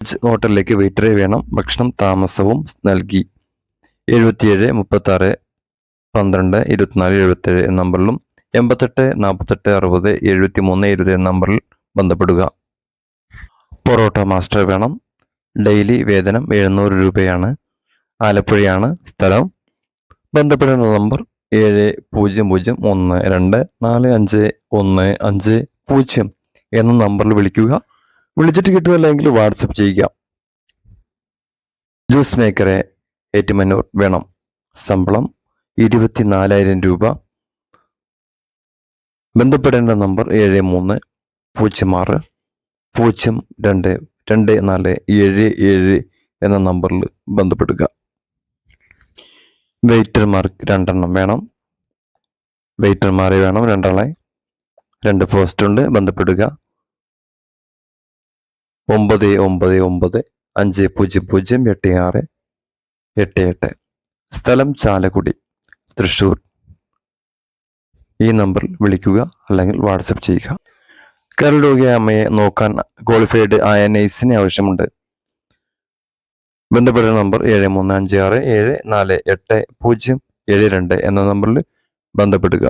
ഹോട്ടലിലേക്ക് വെയിറ്ററെ വേണം. ഭക്ഷണം താമസവും നൽകി. 77 36 12 24 77 എന്ന നമ്പറിലും 88 48 60 73 20 എന്ന നമ്പറിൽ ബന്ധപ്പെടുക. പൊറോട്ട മാസ്റ്റർ വേണം. ഡെയിലി വേതനം 700 രൂപയാണ്. ആലപ്പുഴയാണ് സ്ഥലം. ബന്ധപ്പെടുന്ന നമ്പർ 7001245150 എന്ന നമ്പറിൽ വിളിക്കുക. വിളിച്ചിട്ട് കിട്ടുമല്ലെങ്കിൽ വാട്സപ്പ് ചെയ്യുക. ജ്യൂസ് മേക്കറെ ഏറ്റുമാനൂർ വേണം. ശമ്പളം 24,000 രൂപ. ബന്ധപ്പെടേണ്ട നമ്പർ 7306022477 എന്ന നമ്പറിൽ ബന്ധപ്പെടുക. വെയിറ്റർമാർക്ക് 2 എണ്ണം വേണം. വെയിറ്റർമാരെ വേണം 2 ആളെ. 2 പോസ്റ്റ് ഉണ്ട്. ബന്ധപ്പെടുക. 9995008688. സ്ഥലം ചാലക്കുടി, തൃശ്ശൂർ. ഈ നമ്പറിൽ വിളിക്കുക അല്ലെങ്കിൽ വാട്സപ്പ് ചെയ്യുക. കരളുരോഗിയായ അമ്മയെ നോക്കാൻ ക്വാളിഫൈഡ് ആയ നഴ്സിനെ ആവശ്യമുണ്ട്. ബന്ധപ്പെടുന്ന നമ്പർ 7356748072 എന്ന നമ്പറിൽ ബന്ധപ്പെടുക.